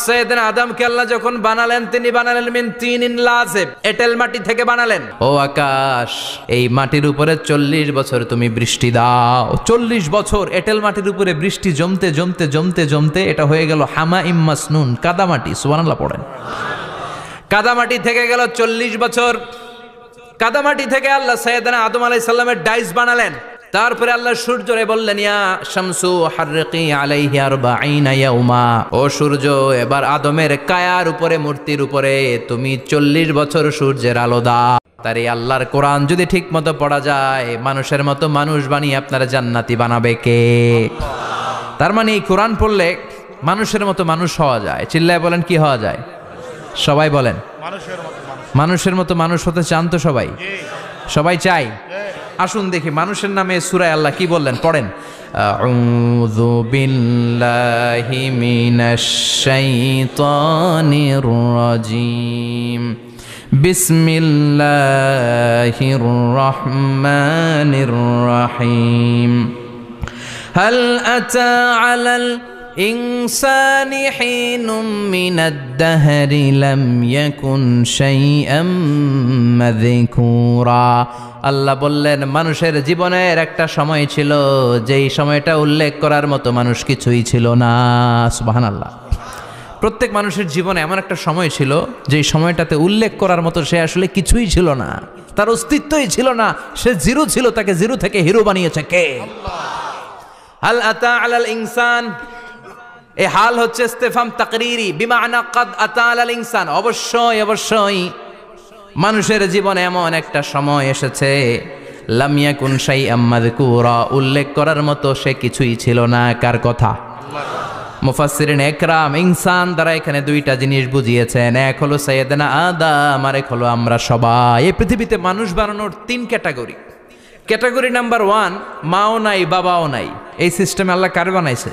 সাইয়েদনা আদমকে আল্লাহ যখন বানালেন তিনি বানালেন মিন তিনিন লাযিব, এঁটেল মাটি থেকে বানালেন। ও আকাশ, এই মাটির উপরে 40 বছর তুমি বৃষ্টি দাও। 40 বছর এঁটেল মাটির উপরে বৃষ্টি জমতে জমতে জমতে জমতে এটা হয়ে গেল হামাইম মাসনুন, কাদামাটি। সুবহানাল্লাহ পড়েন। কাদামাটি থেকে গেল 40 বছর। কাদামাটি থেকে আল্লাহ সাইয়েদনা আদম আলাইহিস সালামের ডাইস বানালেন। তারপরে আল্লাহ সূর্যরে বললেন, ইয়া শামসু হাররিকি আলাইহি 40 ইয়াউমা, ও সূর্য এবার আদমের কায়ার উপরে, মূর্তির উপরে তুমি 40 বছর সূর্যের আলো দাও। তার এই আল্লাহর কোরআন যদি ঠিক মতো পড়া যায়, মানুষের মতো মানুষ বানিয়ে আপনারা জান্নাতি বানাবে কে? তার মানে এই কোরআন পড়লে মানুষের মতো মানুষ হওয়া যায়। চিল্লায় বলেন, কি হওয়া যায়? সবাই বলেন মানুষের মতো মানুষ হতে চান তো সবাই? সবাই চাই। আসুন দেখি মানুষের নামে সূরায় আল্লাহ কি বললেন, পড়েন। আউযু বিল্লাহি মিনাশ শাইতানির রাজিম, বিসমিল্লাহির রহমানির রহিম। হাল আতা আলাল ইনসানি হিনুম মিনাদ দাহরি লাম ইয়াকুন শাইআম মাযকুরা। আল্লাহ বললেন, মানুষের জীবনের একটা সময় ছিল যেই সময়টা উল্লেখ করার মতো মানুষ কিছুই ছিল না। সুবহানাল্লাহ। প্রত্যেক মানুষের জীবনে এমন একটা সময় ছিল যেই সময়টাতে উল্লেখ করার মতো সে আসলে কিছুই ছিল না, তার অস্তিত্বই ছিল না, সে জিরো ছিল। তাকে জিরো থেকে হিরো বানিয়েছে কে? হাল আতা আলাল ইনসান, এই হাল হচ্ছে ইস্তেফহাম তাকরীরি, বিমানা কাদ আতা আলাল ইনসান। অবশ্যই অবশ্যই মানুষের জীবনে এমন একটা সময় এসেছে, লাম ইয়াকুন শাইআম মাযকুরা, উল্লেখ করার মতো সে কিছুই ছিল না। কার কথা? মুফাসসিরিন একরাম ইনসান দ্বারা এখানে দুইটা জিনিস বুঝিয়েছেন। এক হলো সাইয়েদনা আদম, আর এক হলো আমরা সবাই। এই পৃথিবীতে মানুষ বানানোর 3 ক্যাটাগরি। ক্যাটাগরি নাম্বার 1, মাও নাই বাবাও নাই। এই সিস্টেমে আল্লাহ কার বানাইছে?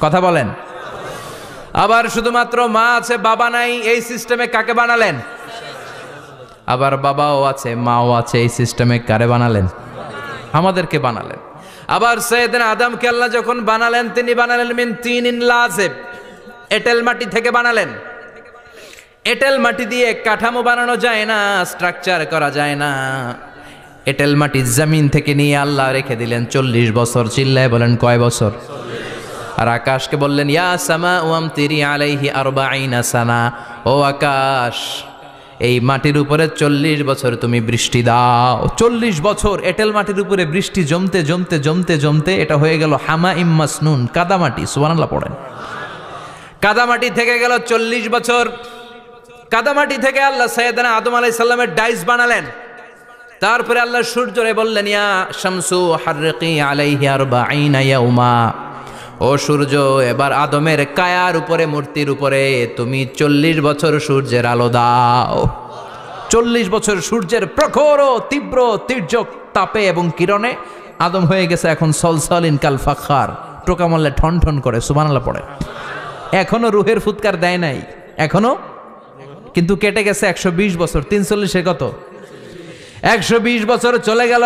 কথা বলেন। আবার শুধুমাত্র মা আছে বাবা নাই, এই সিস্টেমে কাকে বানালেন? আবার বাবাও আছে মাও আছে, এই সিস্টেমে কারে বানালেন? আমাদেরকে বানালেন। আবার সাইয়েদনা আদমকে আল্লাহ যখন বানালেন তিনি বানালেন মিন তিনিন লাযিব, এঁটেল মাটি থেকে বানালেন। এঁটেল মাটি দিয়ে কাঠামো বানানো যায় না, স্ট্রাকচার করা যায় না। এঁটেল মাটি জমিন থেকে নিয়ে আল্লাহ রেখে দিলেন 40 বছর। চিল্লায় বলেন কয় বছর? আর আকাশকে বললেন, ইয়া সামা আমতিরি আলাইহি 40 সানা, ও আকাশ এই মাটির উপরে 40 বছর তুমি বৃষ্টি দাও। 40 বছর এঁটেল মাটির উপরে বৃষ্টি জমতে জমতে জমতে জমতে এটা হয়ে গেল হামাইম মাসনুন, কাদামাটি। সুবহানাল্লাহ পড়েন। কাদামাটি থেকে গেল 40 বছর। কাদামাটি থেকে আল্লাহ সাইয়েদনা আদম আলাইহিস সালামের ডাইস বানালেন। তারপরে আল্লাহ সূর্যরে বললেন, ইয়া শামসু হাররিকি আলাইহি 40 ইয়াউমা, ও সূর্য এবার আদমের কায়ার উপরে, মূর্তির উপরে তুমি 40 বছর সূর্যের আলো দাও। 40 বছর সূর্যের প্রখর ও তীব্র তির্যক তাপে এবং কিরণে আদম হয়ে গেছে এখন সলসলিন কাল ফাখার, টোকা মারলে ঠন ঠন করে। সুবহানাল্লাহ পড়ে। এখনো রুহের ফুৎকার দেয় নাই এখনো, কিন্তু কেটে গেছে 120 বছর। 340 কত? 120 বছর চলে গেল।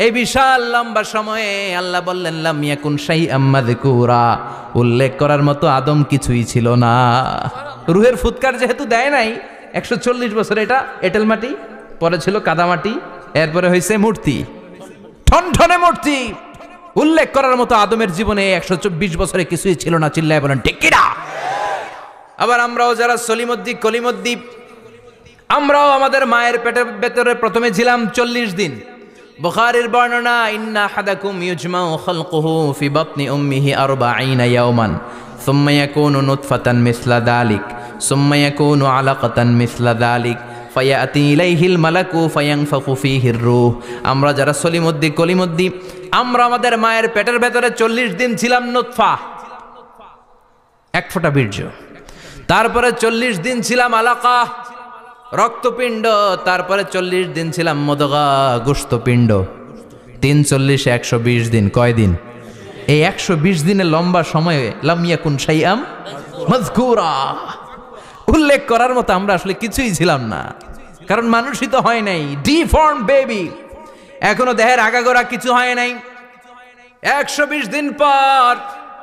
এই বিশাল লম্বা সময়ে আল্লাহ বললেন, লাম ইয়াকুন শাইআম মাযকুরা, উল্লেখ করার মতো আদম কিছুই ছিল না। রুহের ফুৎকার যেহেতু দেয় নাই 140 বছর, এটা এঁটেল মাটি, পরে ছিল কাদামাটি, এরপরে হয়েছে মূর্তি, ঠনঠনে মূর্তি। উল্লেখ করার মতো আদমের জীবনে 124 বছরে কিছুই ছিল না। চিল্লায় বলেন ঠিক কিনা? আবার আমরাও যারা সলিমদ্দি কলিমদ্দি, আমরাও আমাদের মায়ের পেটের ভেতরে প্রথমে ছিলাম 40 দিন। বুখারীর বর্ণনা, ইন্না হাদাকুম ইউজমাউ খালকুহু ফি বাতনি উম্মিহি 40 ইয়াওমান সুম্মা ইয়াকুনু নুতফাতান মিসলা যালিক সুম্মা ইয়াকুনু আলাকাতান মিসলা যালিক ফায়াতি ইলাইহিল মালাকু ফায়ানফাখু ফীহির রূহ। আমরা যারা সলিমদ্দি কলিমদ্দি, আমরা আমাদের মায়ের পেটের ভেতরে 40 দিন ছিলাম নুতফা, এক ফোঁটা বীর্য। তারপরে 40 দিন ছিলাম আলাকা, রক্তপিণ্ড। তারপরে 40 দিন ছিলাম মুদগা, গোশতপিণ্ড। 340 120 দিন। কয় দিন? এই 120 দিনের লম্বা সময়ে লাম ইয়াকুন শাইআম মাযকুরা, উল্লেখ করার মতো আমরা আসলে কিছুই ছিলাম না, কারণ মানুষই তো হয় নাই। ডিফর্ম বেবি, এখনো দেহের আগাগোড়া কিছু হয় নাই। 120 দিন পর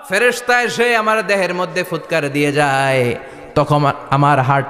ফেরেশতা এসে আমার দেহের মধ্যে ফুৎকার দিয়ে যায়, তখন আমার হার্ট